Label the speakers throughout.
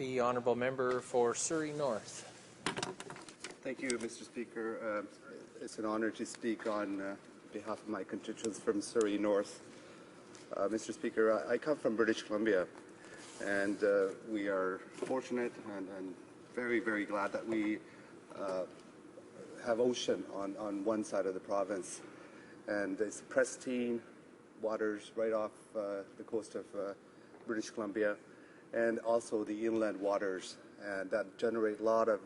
Speaker 1: The Honourable Member for Surrey North.
Speaker 2: Thank you, Mr. Speaker. It's an honour to speak on behalf of my constituents from Surrey North. Mr. Speaker, I come from British Columbia, and we are fortunate and very, very glad that we have ocean on one side of the province, and it's pristine waters right off the coast of British Columbia, and also the inland waters, and that generate a lot of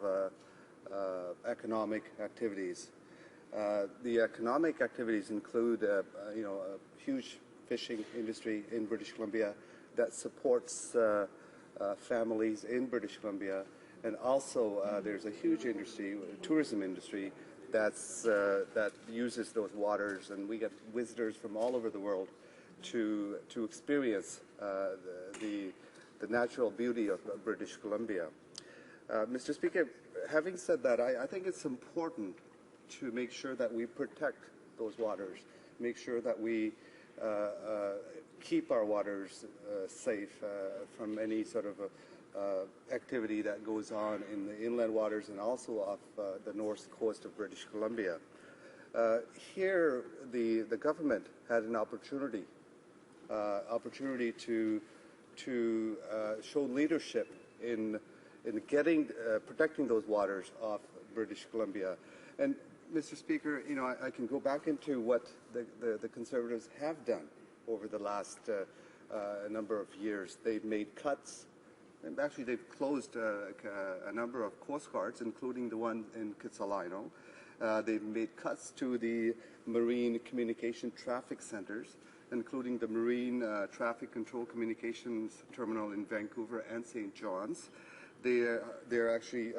Speaker 2: economic activities. The economic activities include, a huge fishing industry in British Columbia that supports families in British Columbia, and also there's a huge industry, tourism industry, that uses those waters, and we get visitors from all over the world to experience the natural beauty of British Columbia. Mr. Speaker, having said that, I think it's important to make sure that we protect those waters, make sure that we keep our waters safe from any sort of activity that goes on in the inland waters and also off the north coast of British Columbia. Here, the government had an opportunity to show leadership in protecting those waters off British Columbia. And Mr. Speaker, I can go back into what the Conservatives have done over the last number of years. They've made cuts, and actually they've closed a number of coast guards, including the one in Kitsilano. They've made cuts to the marine communication traffic centers, including the Marine Traffic Control Communications Terminal in Vancouver and St. John's. They're actually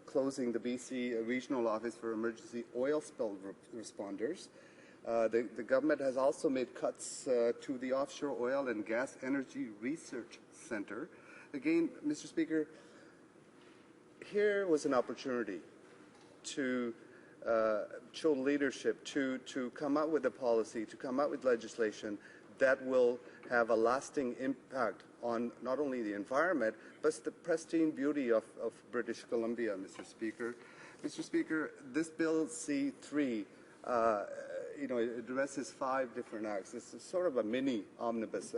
Speaker 2: closing the BC Regional Office for Emergency Oil Spill Responders. The government has also made cuts to the Offshore Oil and Gas Energy Research Centre. Again, Mr. Speaker, here was an opportunity to show leadership, to come out with a policy, to come out with legislation that will have a lasting impact on not only the environment, but the pristine beauty of British Columbia, Mr. Speaker. Mr. Speaker, this Bill C-3, it addresses 5 different acts. It's sort of a mini omnibus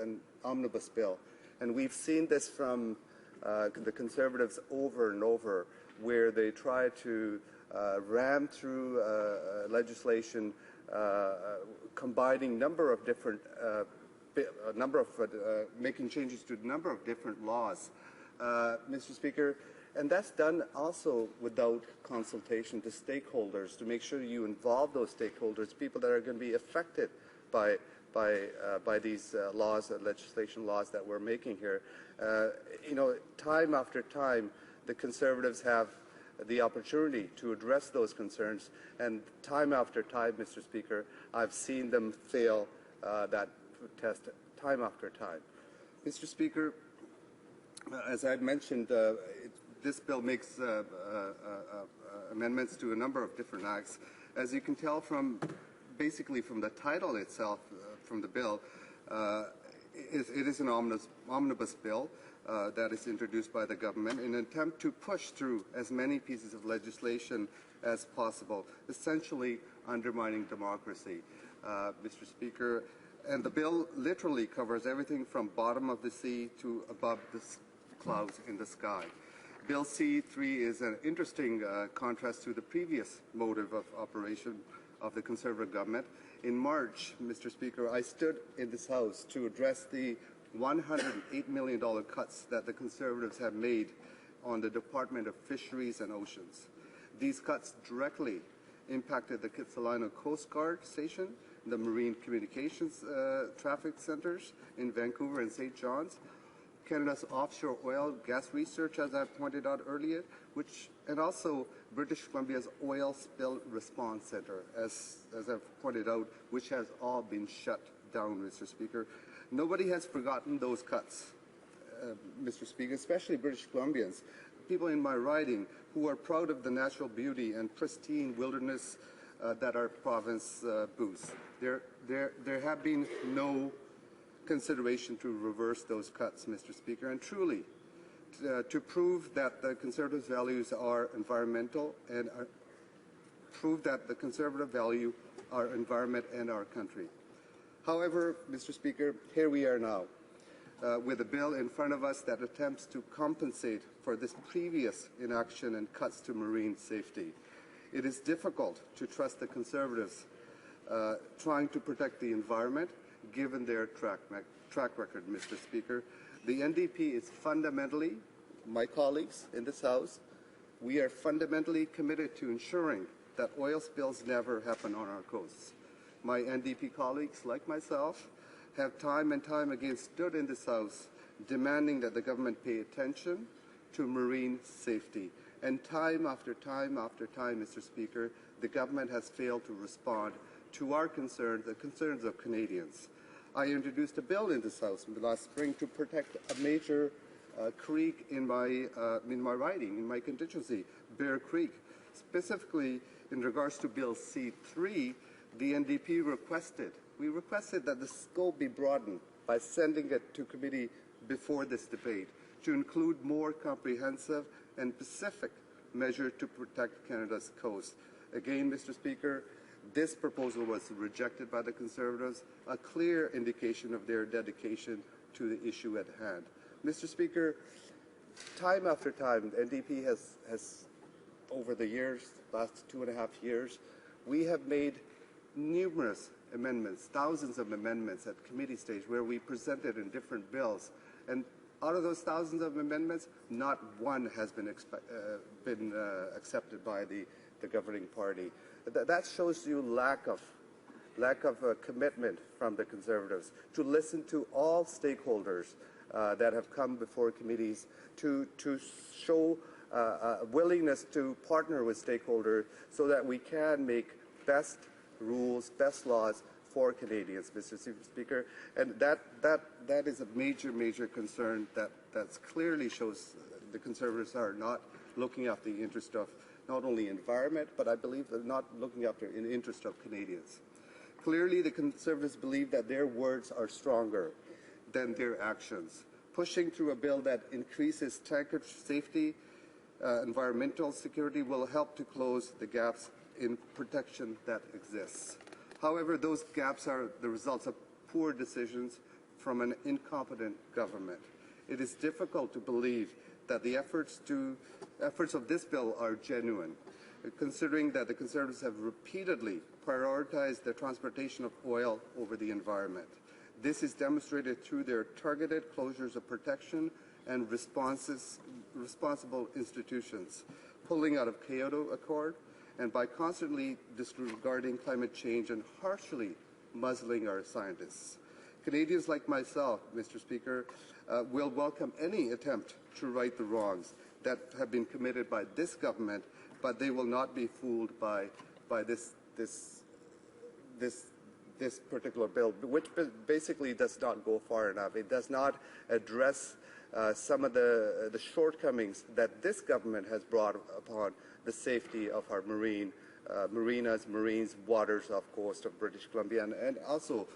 Speaker 2: bill. And we've seen this from the Conservatives over and over, where they try to ram through legislation combining making changes to a number of different laws, Mr. Speaker, and that's done also without consultation to stakeholders, to make sure you involve those stakeholders, people that are going to be affected by these legislation laws that we're making here. Time after time, the Conservatives have the opportunity to address those concerns, and time after time, Mr. Speaker, I've seen them fail that test time after time. Mr. Speaker, as I mentioned, this bill makes amendments to a number of different acts. As you can tell basically from the title itself, from the bill, it is an omnibus bill that is introduced by the government in an attempt to push through as many pieces of legislation as possible, essentially undermining democracy, Mr. Speaker. And the bill literally covers everything from bottom of the sea to above the clouds in the sky. Bill C-3 is an interesting contrast to the previous motive of operation of the Conservative government. In March, Mr. Speaker, I stood in this House to address the $108 million cuts that the Conservatives have made on the Department of Fisheries and Oceans. These cuts directly impacted the Kitsilano Coast Guard Station, the Marine Communications Traffic Centers in Vancouver and St. John's, Canada's Offshore Oil Gas Research, as I pointed out earlier, and also British Columbia's Oil Spill Response Centre, as I've pointed out, which has all been shut down, Mr. Speaker. Nobody has forgotten those cuts, Mr. Speaker, especially British Columbians, people in my riding who are proud of the natural beauty and pristine wilderness that our province boasts. There have been no consideration to reverse those cuts, Mr. Speaker, and truly, to prove that the Conservatives' values are environmental and prove that the Conservative value our environment and our country. However, Mr. Speaker, here we are now with a bill in front of us that attempts to compensate for this previous inaction and cuts to marine safety. It is difficult to trust the Conservatives trying to protect the environment given their track record, Mr. Speaker. The NDP is fundamentally, my colleagues in this House, we are fundamentally committed to ensuring that oil spills never happen on our coasts. My NDP colleagues, like myself, have time and time again stood in this House demanding that the government pay attention to marine safety. And time after time after time, Mr. Speaker, the government has failed to respond to our concerns, the concerns of Canadians. I introduced a bill in this House last spring to protect a major creek in my riding, in my constituency, Bear Creek. Specifically, in regards to Bill C-3, the NDP requested that the scope be broadened by sending it to committee before this debate to include more comprehensive and specific measures to protect Canada's coast. Again, Mr. Speaker, this proposal was rejected by the Conservatives, a clear indication of their dedication to the issue at hand. Mr. Speaker, time after time, the NDP has over the years, last 2.5 years, we have made numerous amendments, thousands of amendments at committee stage where we presented in different bills. And out of those thousands of amendments, not one has been accepted by the governing party. That shows you lack of commitment from the Conservatives to listen to all stakeholders that have come before committees, to show a willingness to partner with stakeholders so that we can make best rules, best laws for Canadians, Mr. Speaker. And that is a major concern that clearly shows the Conservatives are not looking after the interest of not only environment, but I believe they're not looking after in the interest of Canadians. Clearly, the Conservatives believe that their words are stronger than their actions, pushing through a bill that increases tankage safety, environmental security will help to close the gaps in protection that exists. However, those gaps are the results of poor decisions from an incompetent government. It is difficult to believe that the efforts of this bill are genuine, considering that the Conservatives have repeatedly prioritized the transportation of oil over the environment. This is demonstrated through their targeted closures of protection and responsible institutions, pulling out of Kyoto Accord, and by constantly disregarding climate change and harshly muzzling our scientists. Canadians like myself, Mr. Speaker, will welcome any attempt to right the wrongs that have been committed by this government, but they will not be fooled by this particular bill, which basically does not go far enough. It does not address some of the shortcomings that this government has brought upon the safety of our marinas, marines, waters off coast of British Columbia, and also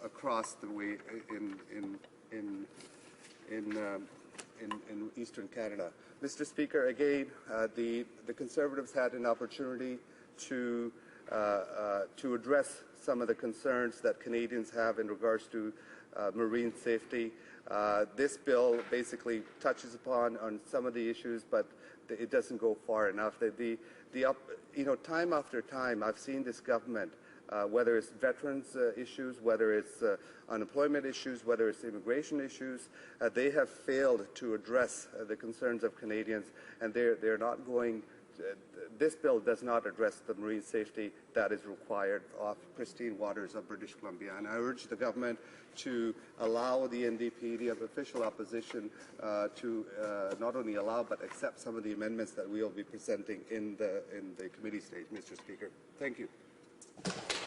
Speaker 2: across the way in eastern Canada. Mr. Speaker, again, the Conservatives had an opportunity to address some of the concerns that Canadians have in regards to marine safety. This bill basically touches upon some of the issues, but it doesn't go far enough. Time after time, I've seen this government, whether it's veterans issues, whether it's unemployment issues, whether it's immigration issues, they have failed to address the concerns of Canadians, and they're not going. This bill does not address the marine safety that is required off pristine waters of British Columbia. And I urge the government to allow the NDP, the official opposition, to not only allow but accept some of the amendments that we will be presenting in the committee stage, Mr. Speaker. Thank you.